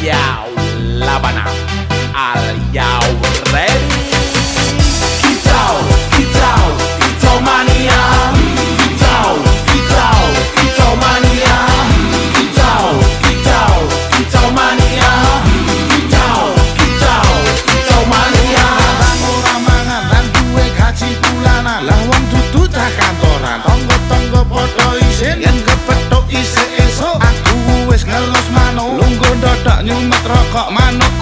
Yo, Labana, are you ready? Kicau, kicau, kicau mania. Kicau, kicau, kicau mania. Kicau, kicau, kicau mania. Kicau, kicau, kicau mania. Bang ora mangan lan duwe gaji bulanan, lah wong dudu cah kantoran. Tonggo-tonggo padha isin yen kepethuk isih esuk. Aku wis ngelos manuk, lungguh ndodok nyumet rokok manuk.